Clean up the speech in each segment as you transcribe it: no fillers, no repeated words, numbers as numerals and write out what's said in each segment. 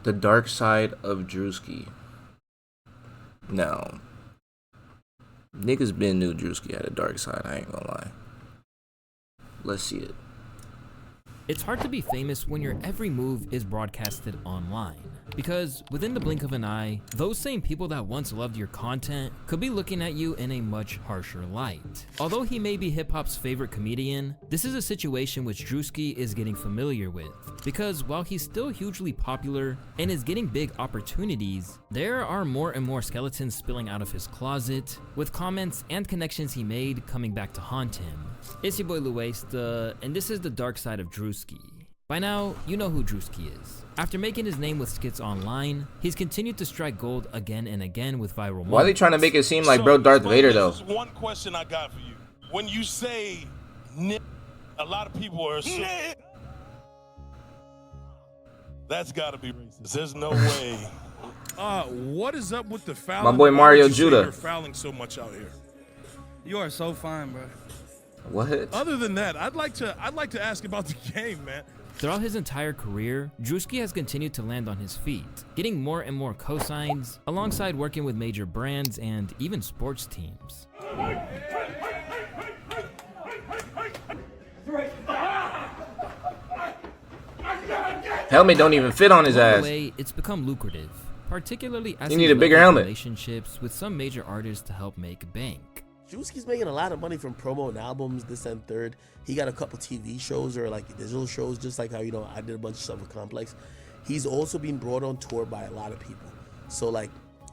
The dark side of Drewski. No. Niggas been knew Drewski had a dark side, I ain't gonna lie. Let's see it. It's hard to be famous when your every move is broadcasted online. Because within the blink of an eye, those same people that once loved your content could be looking at you in a much harsher light. Although he may be hip-hop's favorite comedian, this is a situation which Drewski is getting familiar with. Because while he's still hugely popular and is getting big opportunities, there are more and more skeletons spilling out of his closet, with comments and connections he made coming back to haunt him. It's your boy Luwaste, and this is the dark side of Drewski. By now, you know who Drewski is. After making his name with skits online, he's continued to strike gold again and again with viral moments. Why are they trying to make it seem like bro Darth Vader though? There's one question I got for you. When you say a lot of people are assuming that's gotta be racist. There's no way. What is up with the fouling? My boy Mario Judah. You're fouling so much out here. You are so fine, bro. What? Other than that, I'd like to ask about the game, man. Throughout his entire career, Drewski has continued to land on his feet, getting more and more cosigns, alongside working with major brands and even sports teams. Helmet don't even fit on his Along ass. the way, it's become lucrative, particularly as You he need a bigger leveraged helmet. relationships with some major artists to help make bank. Drewski's making a lot of money from promo and albums, this and third. He got a couple TV shows or like digital shows, just like how, you know, I did a bunch of stuff with Complex. He's also been brought on tour by a lot of people. So like,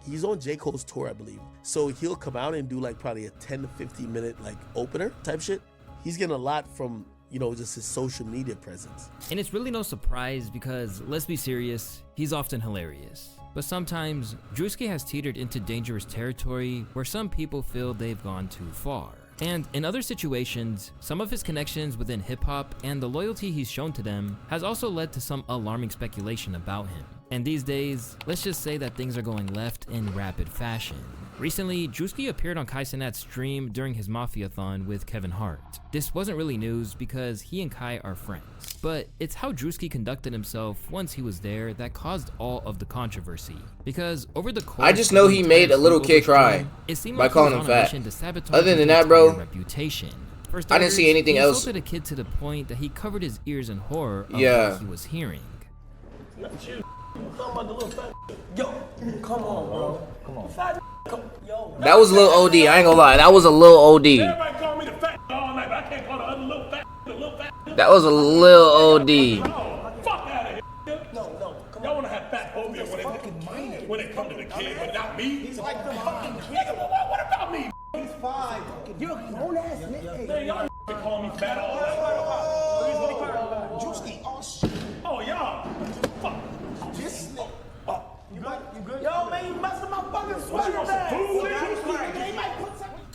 he's on J. Cole's tour, I believe. So he'll come out and do like probably a 10 to 15 minute like opener type shit. He's getting a lot from, you know, just his social media presence. And it's really no surprise because, let's be serious, he's often hilarious. But sometimes, Drewski has teetered into dangerous territory where some people feel they've gone too far. And in other situations, some of his connections within hip-hop and the loyalty he's shown to them has also led to some alarming speculation about him. And these days, let's just say that things are going left in rapid fashion. Recently, Drewski appeared on Kai Cenat's stream during his Mafia-thon with Kevin Hart. This wasn't really news because he and Kai are friends, but it's how Drewski conducted himself once he was there that caused all of the controversy. Because over the course I just know he made a little kid cry it seemed by like he calling was him on a fat. mission to sabotage Other his than that, entire bro, reputation. For I didn't see starters, anything he else. insulted a kid to the point that he covered his ears in horror of Yeah. what he was hearing. Yo, come on, bro. Come on. Yo. That was a little OD, I ain't gonna lie. That was a little OD. Everybody call me the fat all night, but I can't call the other little fat, the little fat. That was a little OD. Fuck out of here. No, come Y'all wanna have fat phobia when it come to the kid, but not me? He's like the fucking nigga. What about me? He's fine. You're a grown ass nigga. Man, y'all call me fat all night. Drewski, oh shit. Oh, y'all. Fuck. This nigga. You good? Yo, man, you messing my fucking sweater bag.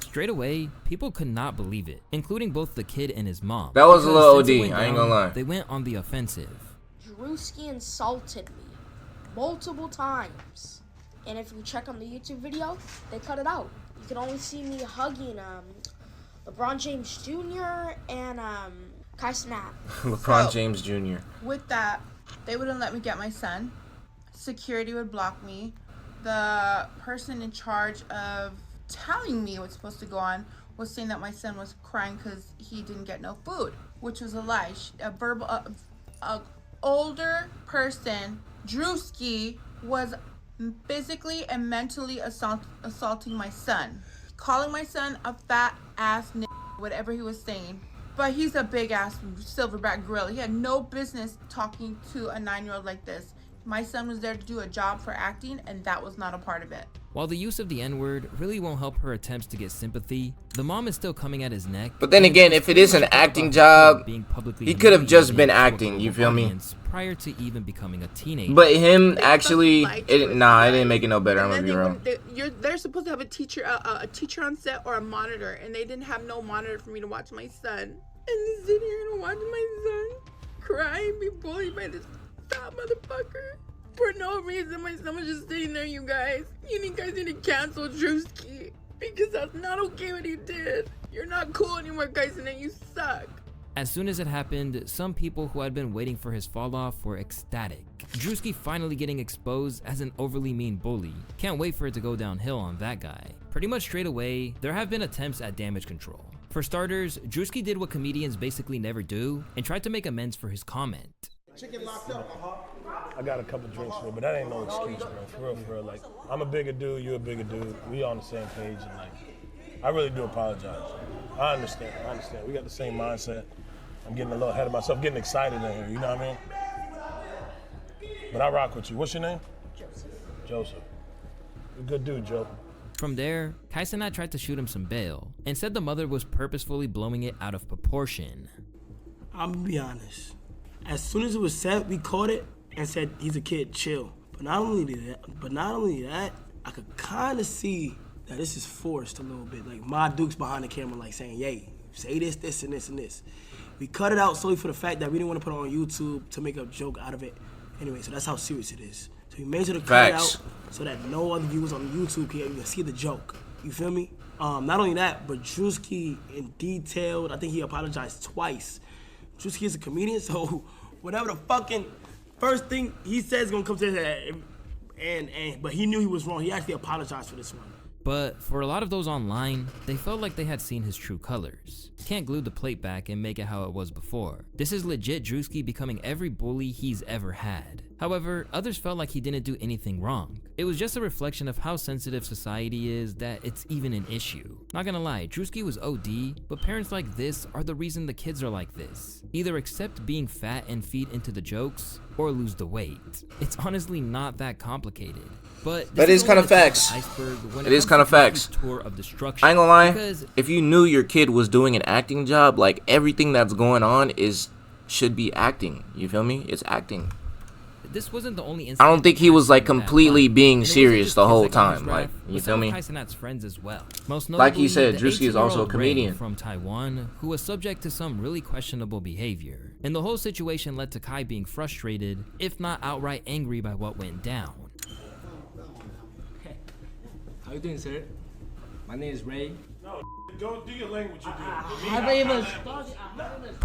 Straight away, people could not believe it, including both the kid and his mom. That was a Because little since it OD, went I ain't down, gonna lie. They went on the offensive. Drewski insulted me multiple times. And if you check on the YouTube video, they cut it out. You can only see me hugging LeBron James Jr. and Kai Cenat. LeBron James Jr. With that, they wouldn't let me get my son. Security would block me. The person in charge of telling me what's supposed to go on was saying that my son was crying because he didn't get no food, which was a lie. A older person, Drewski, was physically and mentally assaulting my son, calling my son a fat ass whatever he was saying. But he's a big ass silverback gorilla. He had no business talking to a 9-year-old like this. My son was there to do a job for acting, and that was not a part of it. While the use of the N-word really won't help her attempts to get sympathy, the mom is still coming at his neck. But then again, if it is an acting job, being publicly he could have just been humiliated to a acting, you global feel me? audience prior to even becoming a teenager. But him actually, it didn't make it no better, I'm gonna be real. They're supposed to have a teacher on set or a monitor, and they didn't have no monitor for me to watch my son. And to sit here and watch my son cry and be bullied by this fat motherfucker for no reason. My son was just sitting there, you guys. You guys need to cancel Drewski because that's not okay what he did. You're not cool anymore, guys, and then you suck. As soon as it happened, some people who had been waiting for his fall off were ecstatic. Drewski finally getting exposed as an overly mean bully. Can't wait for it to go downhill on that guy. Pretty much straight away, there have been attempts at damage control. For starters, Drewski did what comedians basically never do and tried to make amends for his comment. Chicken locked up. I got a couple drinks here, but that ain't no excuse, bro. For real. Like, I'm a bigger dude, you a bigger dude. We on the same page, and like, I really do apologize. I understand. We got the same mindset. I'm getting a little ahead of myself, getting excited in here, you know what I mean? But I rock with you. What's your name? Joseph. You're a good dude, Joe. From there, Kai Cenat tried to shoot him some bail and said the mother was purposefully blowing it out of proportion. I'm gonna be honest. As soon as it was set, we caught it and said he's a kid, chill. But not only that, I could kind of see that this is forced a little bit. Like my Duke's behind the camera, like saying, "Yay, say this, this, and this, and this." We cut it out solely for the fact that we didn't want to put it on YouTube to make a joke out of it. Anyway, so that's how serious it is. So we made sure to cut it out so that no other viewers on YouTube can even see the joke. You feel me? Not only that, but Drewski in detailed, I think he apologized twice. Drewski is a comedian, so whatever the fucking first thing he says is gonna come to his head. But he knew he was wrong. He actually apologized for this one. But for a lot of those online, they felt like they had seen his true colors. Can't glue the plate back and make it how it was before. This is legit Drewski becoming every bully he's ever had. However, others felt like he didn't do anything wrong. It was just a reflection of how sensitive society is that it's even an issue. Not gonna lie, Drewski was OD, but parents like this are the reason the kids are like this. Either accept being fat and feed into the jokes, or lose the weight. It's honestly not that complicated. But that is kind of facts. It is kind of facts. Tour of destruction. I ain't gonna lie. If you knew your kid was doing an acting job, like everything that's going on should be acting. You feel me? It's acting. This wasn't the only I don't think he was like completely being serious the whole time. Like, you feel me? Friends as well. Most like he said, Drewski is also a comedian from Taiwan who was subject to some really questionable behavior. And the whole situation led to Kai being frustrated, if not outright angry by what went down. How you doing, sir? My name is Ray. No, don't do your language you do. I haven't even started. Damn, bro,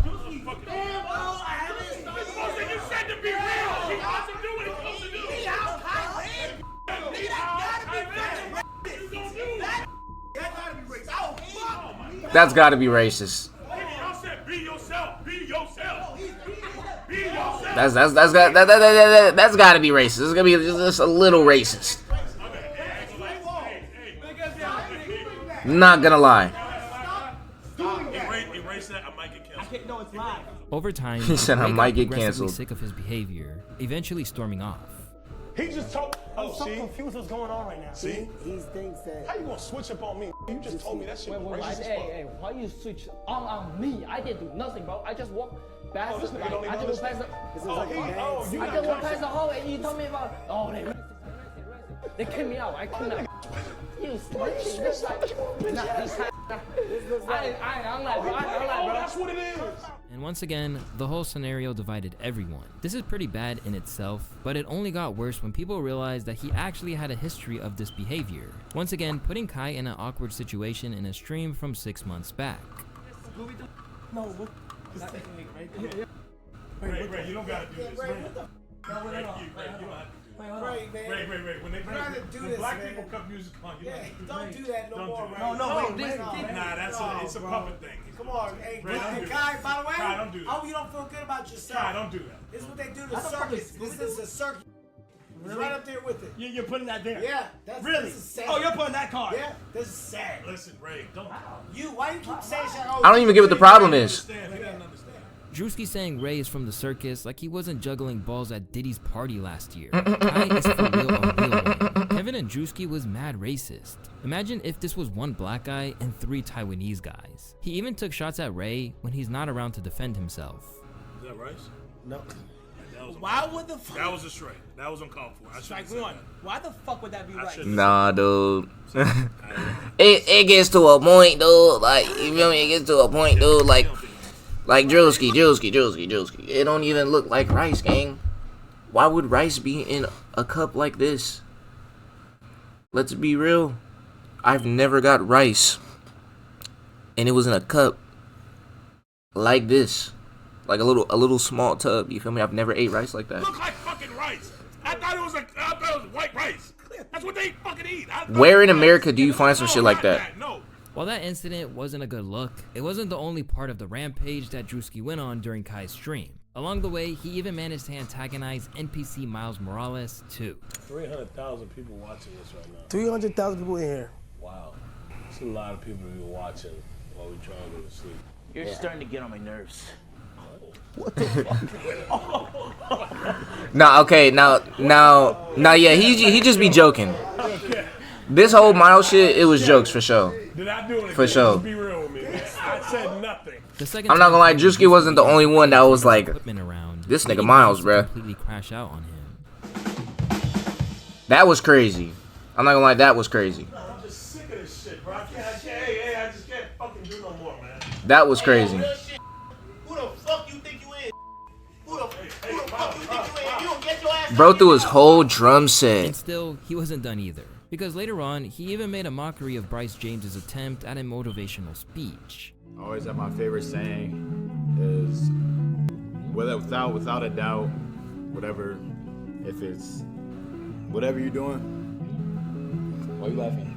I haven't started. You said to be real. She wants to do what it's supposed to do. That's gotta be racist. I said be yourself. Be yourself. Be yourself. That's gotta be racist. It's gonna be just a little racist. Not gonna lie. Erase that. I might get canceled. No, it's live. Over time, he said I might get canceled. Sick of his behavior, eventually storming off. He just told. I'm so confused what's going on right now. See? He thinks that. How you gonna switch up on me? You just told me that shit was racist. Hey, why you switch on me? I didn't do nothing, bro. I just walked past. This nigga don't even I just walked past. I just walked past the hall and you told me about. Oh, they kicked me out. I couldn't. You snitching. This I'm like, bro. That's what it is. And once again, the whole scenario divided everyone. This is pretty bad in itself, but it only got worse when people realized that he actually had a history of this behavior. Once again, putting Kai in an awkward situation in a stream from 6 months back. No, what? Ray, you don't gotta do this. Ray, you don't have to do this. Ray, when black people cut music on, you don't do that no more, Ray. Nah, it's a puppet thing. Come on, hey, Ray, Kai, by the way, Kai, don't do that. I hope you don't feel good about yourself. Kai, don't do that. This is what they do to circus. This is a circus. Really? Right up there with it. You're putting that there? Yeah. That's, really? This is sad. Oh, you're putting that card? Yeah. This is sad. Listen, Ray, don't. Why you keep saying shit? I don't even get what the problem is. Drewski saying Ray is from the circus like he wasn't juggling balls at Diddy's party last year. Kai is for real a real one. Kevin and Drewski was mad racist. Imagine if this was one black guy and 3 Taiwanese guys. He even took shots at Ray when he's not around to defend himself. Is that rice? No. Why would the fuck? That was a strike. That was uncalled for. Strike one. Why the fuck would that be right? Nah, dude. it gets to a point, dude. Like, you feel me? It gets to a point, dude. Like Drewski. It don't even look like rice, gang. Why would rice be in a cup like this? Let's be real. I've never got rice, and it was in a cup like this, like a little small tub. You feel me? I've never ate rice like that. Look like fucking rice. I thought it was white rice. That's what they fucking eat. Where in America do you find some shit like that? No. While that incident wasn't a good look, it wasn't the only part of the rampage that Drewski went on during Kai's stream. Along the way, he even managed to antagonize NPC Miles Morales too. 300,000 people watching this right now. 300,000 people in here. Wow. It's a lot of people to be watching while we trying to go to sleep. You're starting to get on my nerves. What the fuck? Nah, okay, now, yeah, he just be joking. This whole Miles shit, it was jokes for sure. Did I do anything? For sure. Be real with me, man. I said nothing. I'm not gonna lie, Drewski wasn't the only one that was like, this nigga Miles, bruh. Completely crash out on him. That was crazy. I'm not gonna lie, that was crazy. I'm just sick of this shit, bro. I just can't fucking do no more, man. That was crazy. Who the fuck you think you is? Who the fuck you think you is? You don't get your ass. Bro threw his whole drum set. And still, he wasn't done either. Because later on, he even made a mockery of Bryce James's attempt at a motivational speech. Always have my favorite saying is, without a doubt, whatever you're doing. Why you laughing?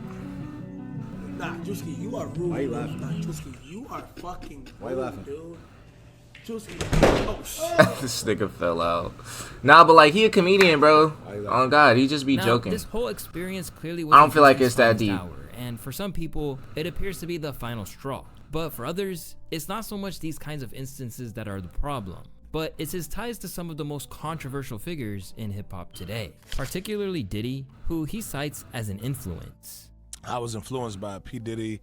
Nah, Drewski, you are rude. Why you laughing? Nah, Drewski, you are fucking rude. Why you laughing? Dude. Drewski, oh shit. This nigga fell out. Nah, but like, he a comedian, bro. Oh God, he just be Now, joking. This whole experience clearly I don't feel like Drewski's it's that finest deep. hour, and for some people, it appears to be the final straw. But for others, it's not so much these kinds of instances that are the problem, but it's his ties to some of the most controversial figures in hip-hop today, particularly Diddy, who he cites as an influence. I was influenced by P. Diddy,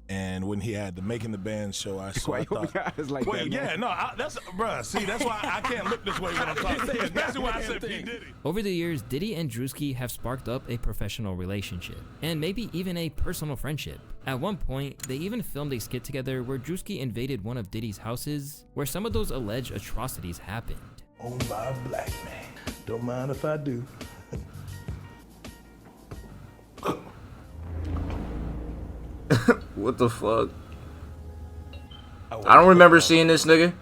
and when he had the Making the Band show, I saw. I thought, like wait, yeah, no, that's bruh. See, that's why I can't look this way when I'm talking. That's why I said P. Diddy. Over the years, Diddy and Drewski have sparked up a professional relationship, and maybe even a personal friendship. At one point, they even filmed a skit together where Drewski invaded one of Diddy's houses, where some of those alleged atrocities happened. Owned by a black man. Don't mind if I do. What the fuck? I don't remember seeing this nigga.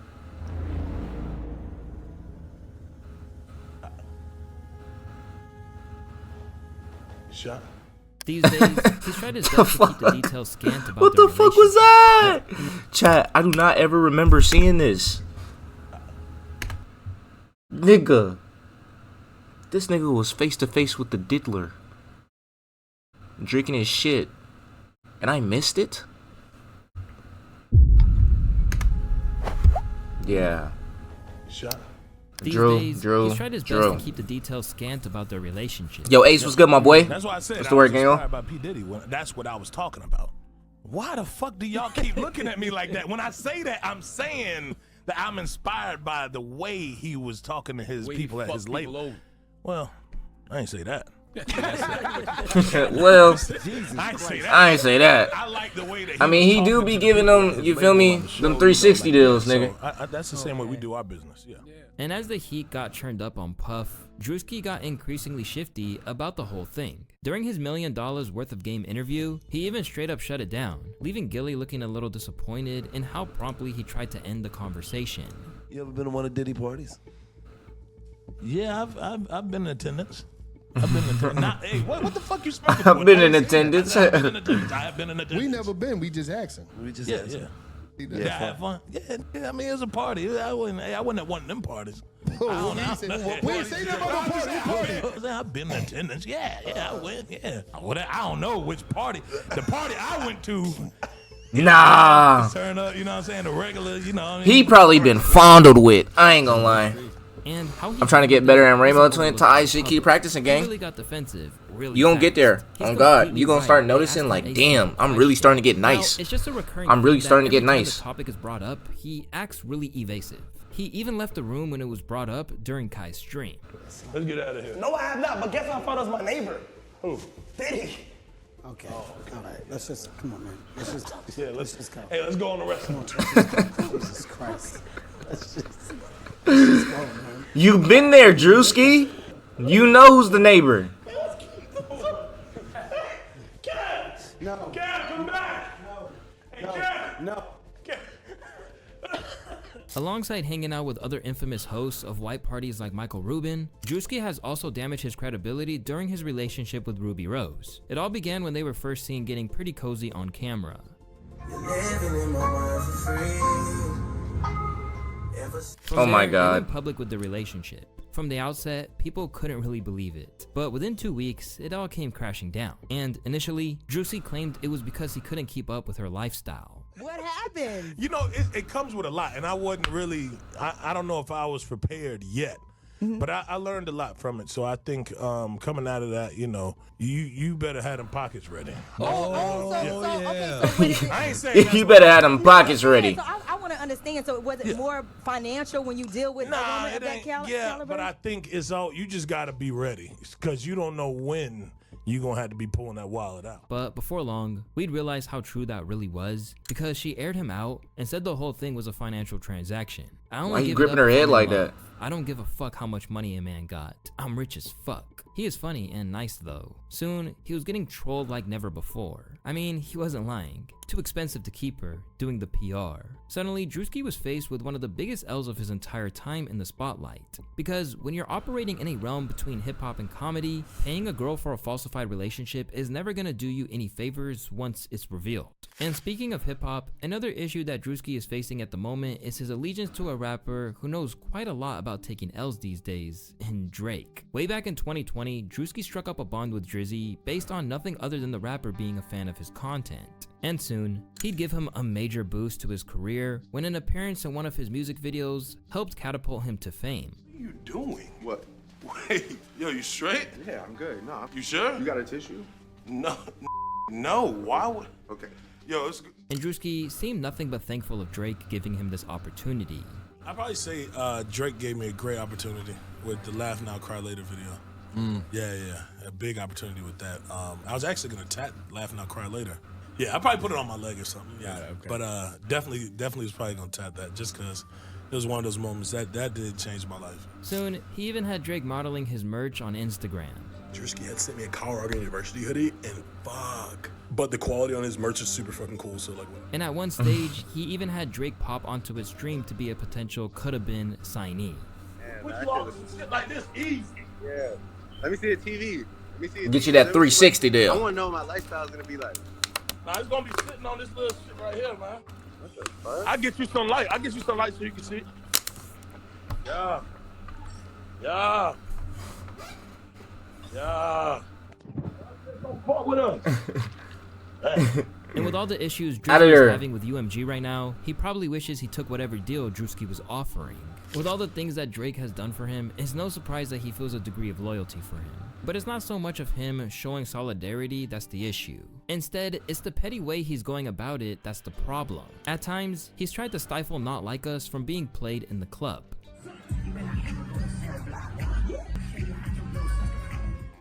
Shot. These days, he's tried his best to keep the details scant about What their the fuck was that? Chat, I do not ever remember seeing this. Nigga. This nigga was face to face with the diddler. Drinking his shit. And I missed it? Yeah. Shot. These Drew, days, Drew, he's tried his best Drew. to keep the details scant about their relationship. Yo, Ace, what's good, my boy? That's why I said What's I the was word, Gail? inspired by P. Diddy. That's what I was talking about. Why the fuck do y'all keep looking at me like that? When I say that, I'm saying that I'm inspired by the way he was talking to his people at his label. Well, I ain't say that. Well, I ain't say that. I ain't say that. I like the way that I mean, he was do talking be to giving people them, at his you feel label me, on the show, them you know, 360 like deals, that. nigga. So that's the same way we do our business, yeah. And as the heat got turned up on Puff, Drewski got increasingly shifty about the whole thing. During his $1 million worth of game interview, he even straight up shut it down, leaving Gilly looking a little disappointed in how promptly he tried to end the conversation. You ever been to one of Diddy parties? Yeah, I've been in attendance. I've been in attendance. Hey, what the fuck you smoking? I've been in attendance. I have been in attendance. We never been. We just asking. We just Yeah, asking. yeah. Yeah, I had fun. Yeah, I mean, it was a party. I wasn't at one of them parties. Oh, we ain't say that about no party. I've been in attendance. Yeah, I went. Yeah, I don't know which party. The party I went to. Nah. Turn up, you know what I'm saying? The regular, you know. What I mean? He probably been fondled with. I ain't gonna lie. And how I'm trying to get better at Rainbow Twin Tie. Shit, keep practicing, gang. Really got defensive. Really You gonna get there. fast. Oh He's God, completely you gonna right. start They noticing asked like, him damn, I'm a really starting to get Now, nice. it's just a recurring I'm really theme that starting to get every time nice. The topic is brought up, he acts really evasive. He even left the room when it was brought up during Kai's stream. Let's get out of here. No, I have not. But guess how far was my neighbor? Who? Diddy. Okay. All right. Let's just come on, man. Let's just go. Hey, let's go on the rest. Jesus Christ. Let's just go, man. You been there, Drewski. You know who's the neighbor. No. Kev, come back. No. Hey, Kev. No. Kev. Alongside hanging out with other infamous hosts of white parties like Michael Rubin, Drewski has also damaged his credibility during his relationship with Ruby Rose. It all began when they were first seen getting pretty cozy on camera. Oh my God. They went public with the relationship. From the outset, people couldn't really believe it. But within 2 weeks, it all came crashing down. And initially, Drewski claimed it was because he couldn't keep up with her lifestyle. What happened? You know, it comes with a lot, and I wasn't really, I don't know if I was prepared yet. But I learned a lot from it, so I think coming out of that, you know, you better have them pockets ready. I ain't saying You better have them pockets ready. So I want to understand. So was it more financial when you deal with a woman of that caliber? Yeah, but I think it's all, you just got to be ready, because you don't know when you're going to have to be pulling that wallet out. But before long, we'd realize how true that really was, because she aired him out and said the whole thing was a financial transaction. Why you gripping her head like that? I don't give a fuck how much money a man got. I'm rich as fuck. He is funny and nice though. Soon, he was getting trolled like never before. I mean, he wasn't lying. Too expensive to keep her, doing the PR. Suddenly, Drewski was faced with one of the biggest L's of his entire time in the spotlight. Because when you're operating in a realm between hip hop and comedy, paying a girl for a falsified relationship is never gonna do you any favors once it's revealed. And speaking of hip hop, another issue that Drewski is facing at the moment is his allegiance to a rapper who knows quite a lot about taking L's these days, in Drake. Way back in 2020, Drewski struck up a bond with Drizzy based on nothing other than the rapper being a fan of his content. And soon, he'd give him a major boost to his career when an appearance in one of his music videos helped catapult him to fame. What are you doing? What? Wait, yo, you straight? Yeah, I'm good. No. You sure? You got a tissue? No, no. Why would? Okay. Yo, it's. And Drewski seemed nothing but thankful of Drake giving him this opportunity. I'd probably say Drake gave me a great opportunity with the Laugh Now, Cry Later video. Yeah, a big opportunity with that. I was actually gonna tat Laugh Now, Cry Later. Yeah, I probably put it on my leg or something. Yeah, okay. But definitely was probably gonna tat that just because it was one of those moments that did change my life. Soon, he even had Drake modeling his merch on Instagram. Drewski had sent me a Colorado University hoodie, and fuck. But the quality on his merch is super fucking cool, so like. And at one stage, he even had Drake pop onto his stream to be a potential could-have-been signee. What you all shit like this easy? Yeah. Let me see a TV. Let me see. Get you that 360 deal. I want to know what my lifestyle is gonna be like. Nah, it's gonna be sitting on this little shit right here, man. What the fuck? I get you some light. I get you some light so you can see. Yeah. Yeah. Yeah. Don't fuck with us. And with all the issues Drewski is having with UMG right now, he probably wishes he took whatever deal Drewski was offering. With all the things that Drake has done for him, it's no surprise that he feels a degree of loyalty for him. But it's not so much of him showing solidarity that's the issue. Instead, it's the petty way he's going about it that's the problem. At times, he's tried to stifle Not Like Us from being played in the club.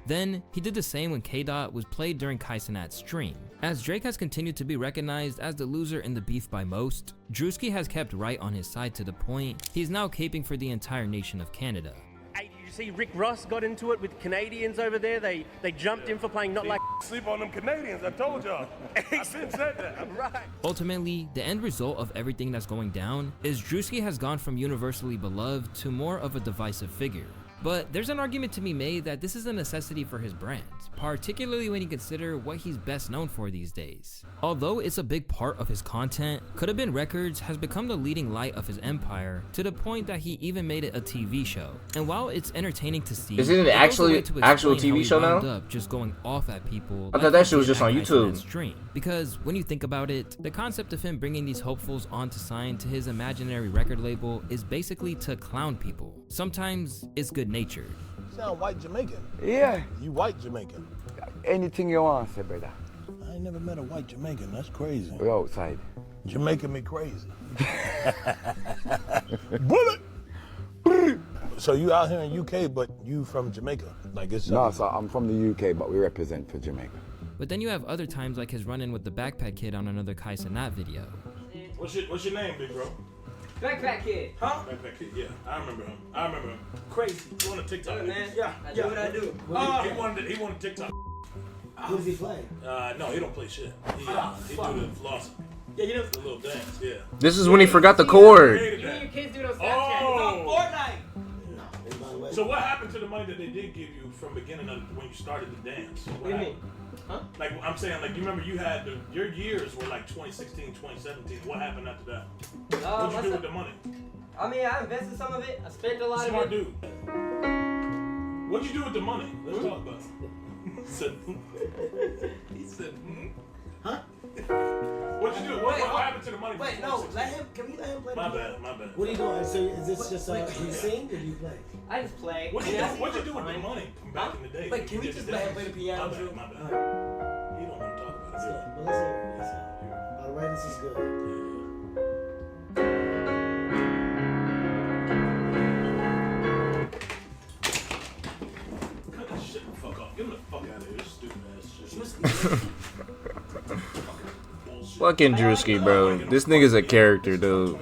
Then, he did the same when K-Dot was played during Kai Cenat's stream. As Drake has continued to be recognized as the loser in the beef by most, Drewski has kept right on his side to the point he's now caping for the entire nation of Canada. Hey, did you see Rick Ross got into it with Canadians over there? They jumped in for playing Not Like. Sleep on them Canadians, I told y'all. I've been said that. Right. Ultimately, the end result of everything that's going down is Drewski has gone from universally beloved to more of a divisive figure. But there's an argument to be made that this is a necessity for his brand, particularly when you consider what he's best known for these days. Although it's a big part of his content, Coulda Been Records has become the leading light of his empire to the point that he even made it a TV show. And while it's entertaining to see, is it an actual TV show now? Up just going off at people. I thought that shit was just on YouTube. Stream. Because when you think about it, the concept of him bringing these hopefuls on to sign to his imaginary record label is basically to clown people. Sometimes it's good natured. You sound white Jamaican. Yeah. You white Jamaican. Anything you want, say, brother. I ain't never met a white Jamaican. That's crazy. We're outside. Jamaican me crazy. Bullet. So you out here in UK, but you from Jamaica? Like it's no, so I'm from the UK, but we represent for Jamaica. But then you have other times like his run-in with the Backpack Kid on another Kai Cenat video. What's your name, big bro? Backpack Kid. Huh? Backpack Kid, yeah. I remember him. Crazy. You want a TikTok? Hey, man. Yeah. I do what I do. He wanted TikTok. Who does he play? No, he don't play shit. He do the floss. Yeah, you know. The little dance, yeah. This is when he forgot the cord. You and your kids do it on Snapchat. Oh. It's on Fortnite. So what happened to the money that they did give you from beginning of when you started the dance? What do you mean? Huh? Like I'm saying, like you remember you had your years were like 2016, 2017. What happened after that? What'd you do with the money? I mean, I invested some of it. I spent a lot Smart of it. dude. What'd you do with the money? Let's talk about it. He said, huh? What'd you do? What happened to the money? Wait, no, let him. Can we let him play? My bad. What are you doing? So is this just do you sing or do you play? I just play. What'd you do with the money back in the day? Wait, can we just let him play the piano? My bad. He don't want to talk about it. Yeah, but let's hear it. All right, this is good. Cut that shit the fuck off. Get him the fuck out of here. This stupid ass shit. Fucking Drewski, bro. This nigga's a character, dude.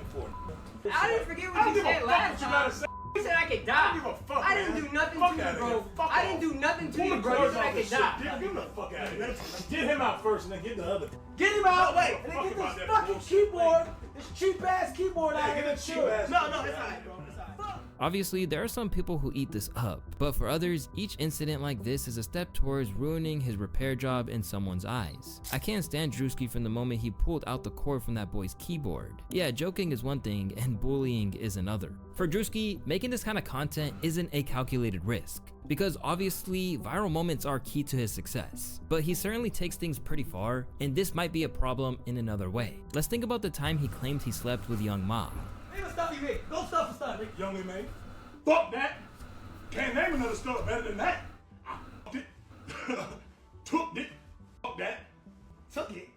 I didn't forget what you said last time. You said I could die. I didn't do nothing to you, bro. I didn't do nothing to you, bro. You said I could die. Get him the fuck out of here. Get him out first and then get the other. Get him out! Wait, and then get this fucking keyboard, this cheap ass keyboard out here. Get a cheap ass. No, it's alright, bro. It's alright. Obviously, there are some people who eat this up, but for others, each incident like this is a step towards ruining his repair job in someone's eyes. I can't stand Drewski from the moment he pulled out the cord from that boy's keyboard. Yeah, joking is one thing and bullying is another. For Drewski, making this kind of content isn't a calculated risk, because obviously viral moments are key to his success, but he certainly takes things pretty far, and this might be a problem in another way. Let's think about the time he claimed he slept with Young Ma. Name a stuff you made. Go stuff for stuff, Rick. Young made. Fuck that. Can't name another stuff better than that. I fucked it. Took it. Fuck that. Took it.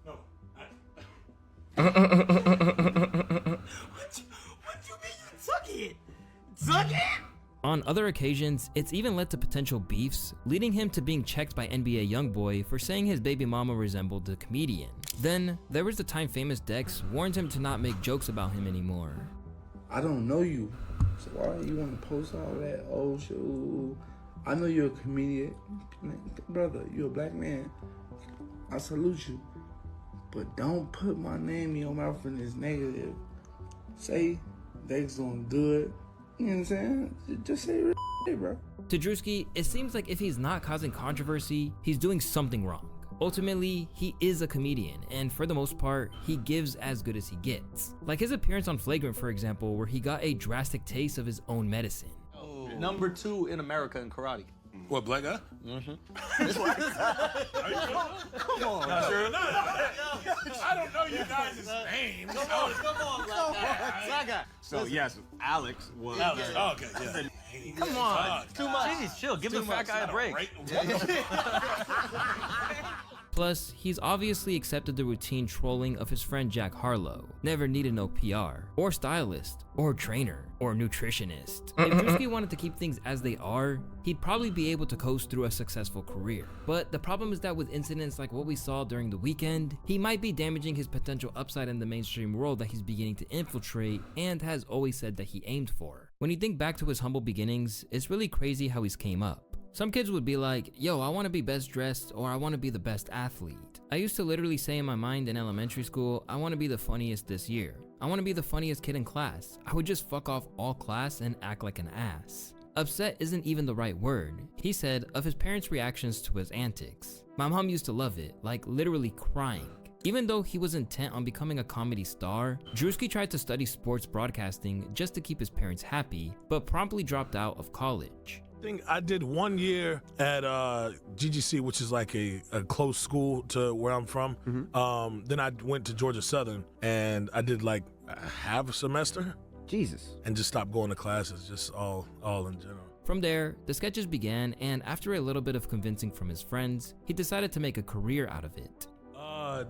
No. What you mean you took it? Took it? On other occasions, it's even led to potential beefs, leading him to being checked by NBA YoungBoy for saying his baby mama resembled the comedian. Then, there was the time famous Dex warned him to not make jokes about him anymore. I don't know you, so why you want to post all that? Oh, shit, I know you're a comedian. Brother, you're a black man. I salute you. But don't put my name in your mouth and it's negative. Say Dex doing good. You know what I'm saying? Just say real shit, bro. To Drewski, it seems like if he's not causing controversy, he's doing something wrong. Ultimately, he is a comedian, and for the most part, he gives as good as he gets. Like his appearance on Flagrant, for example, where he got a drastic taste of his own medicine. Oh. Number 2 in America in karate. What, black guy? Mm-hmm. Come on. Not sure enough. I don't know you guys' names. Come on, black guy. So yes, Alex was. Alex. Oh, okay, yeah. Come on. Too much. Jeez, chill. Give the fat guy a break. Plus, he's obviously accepted the routine trolling of his friend Jack Harlow. Never needed no PR, or stylist, or trainer, or nutritionist. If Drewski wanted to keep things as they are, he'd probably be able to coast through a successful career. But the problem is that with incidents like what we saw during the weekend, he might be damaging his potential upside in the mainstream world that he's beginning to infiltrate and has always said that he aimed for. When you think back to his humble beginnings, it's really crazy how he's came up. Some kids would be like, yo, I want to be best dressed or I want to be the best athlete. I used to literally say in my mind in elementary school, I want to be the funniest this year. I want to be the funniest kid in class. I would just fuck off all class and act like an ass. Upset isn't even the right word. He said of his parents' reactions to his antics. My mom used to love it, like literally crying. Even though he was intent on becoming a comedy star, Drewski tried to study sports broadcasting just to keep his parents happy, but promptly dropped out of college. I did 1 year at GGC, which is like a close school to where I'm from. Then I went to Georgia Southern, and I did like half a semester. Jesus. And just stopped going to classes, just all in general. From there, the sketches began, and after a little bit of convincing from his friends, he decided to make a career out of it.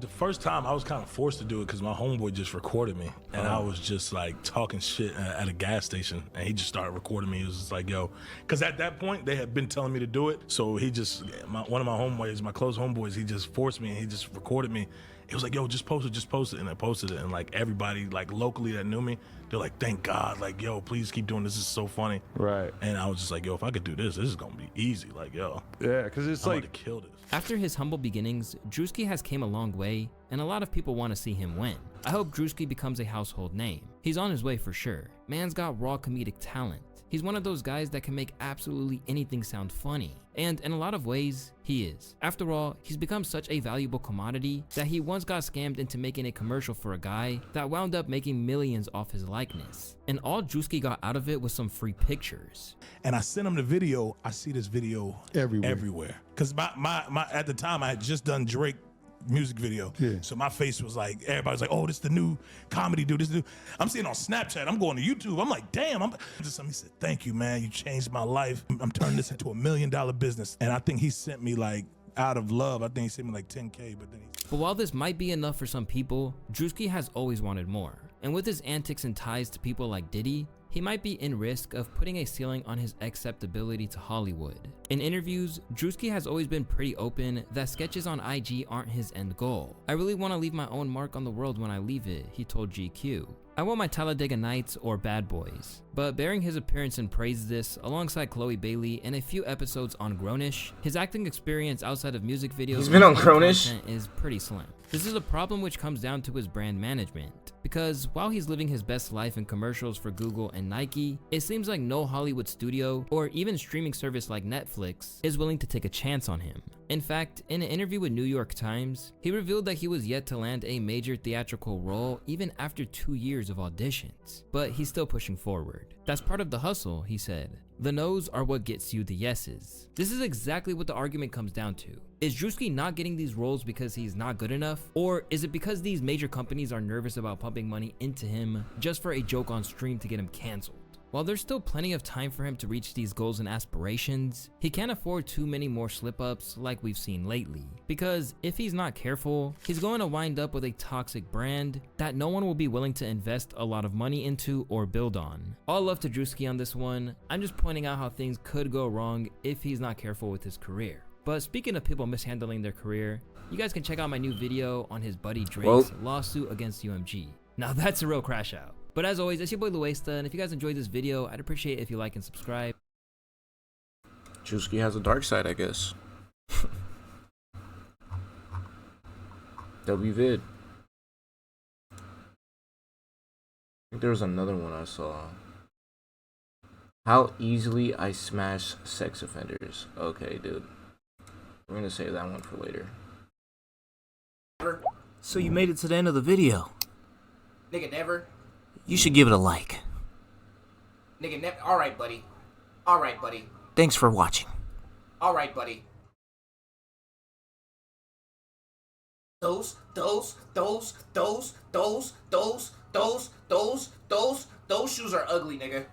The first time I was kind of forced to do it because my homeboy just recorded me, and I was just like talking shit at a gas station, and he just started recording me. He was just like, yo, because at that point they had been telling me to do it, so he just, one of my homeboys, my close homeboys, he just forced me, and he just recorded me, It was like, yo, just post it. And I posted it. And like everybody like locally that knew me, they're like, thank God. Like, yo, please keep doing this. This is so funny. Right. And I was just like, yo, if I could do this is going to be easy. Like, yo. Yeah, because it's I'm like. about to kill this. After his humble beginnings, Drewski has came a long way, and a lot of people want to see him win. I hope Drewski becomes a household name. He's on his way for sure. Man's got raw comedic talent. He's one of those guys that can make absolutely anything sound funny. And in a lot of ways, he is. After all, he's become such a valuable commodity that he once got scammed into making a commercial for a guy that wound up making millions off his likeness. And all Drewski got out of it was some free pictures. And I sent him the video. I see this video everywhere. Because my at the time I had just done Drake music video. Yeah. So my face was like, everybody's like, oh, this is the new comedy dude. This is the new. I'm seeing on Snapchat. I'm going to YouTube. I'm like, damn. He said, thank you, man. You changed my life. I'm turning this into $1 million business. And I think he sent me like, out of love, I think he sent me like 10K, but then But while this might be enough for some people, Drewski has always wanted more. And with his antics and ties to people like Diddy, he might be in risk of putting a ceiling on his acceptability to Hollywood. In interviews, Drewski has always been pretty open that sketches on IG aren't his end goal. I really want to leave my own mark on the world when I leave it, he told GQ. I want my Talladega Nights or Bad Boys. But bearing his appearance in Praise This alongside Chloe Bailey and a few episodes on Grownish, his acting experience outside of music videos He's been on Grownish is pretty slim. This is a problem which comes down to his brand management, because while he's living his best life in commercials for Google and Nike, it seems like no Hollywood studio or even streaming service like Netflix is willing to take a chance on him. In fact, in an interview with New York Times, he revealed that he was yet to land a major theatrical role even after 2 years of auditions, but he's still pushing forward. That's part of the hustle, he said. The no's are what gets you the yeses. This is exactly what the argument comes down to. Is Drewski not getting these roles because he's not good enough? Or is it because these major companies are nervous about pumping money into him just for a joke on stream to get him canceled? While there's still plenty of time for him to reach these goals and aspirations, he can't afford too many more slip-ups like we've seen lately. Because if he's not careful, he's going to wind up with a toxic brand that no one will be willing to invest a lot of money into or build on. All love to Drewski on this one. I'm just pointing out how things could go wrong if he's not careful with his career. But speaking of people mishandling their career, you guys can check out my new video on his buddy Drake's lawsuit against UMG. Now that's a real crash out. But as always, it's your boy Luesta, and if you guys enjoyed this video, I'd appreciate it if you like and subscribe. Drewski has a dark side, I guess. WVid. I think there was another one I saw. How easily I smash sex offenders. Okay, dude. We're gonna save that one for later. So you made it to the end of the video. Nigga, never. You should give it a like. Nigga, never. Alright, buddy. Alright, buddy. Thanks for watching. Alright, buddy. Those shoes are ugly, nigga.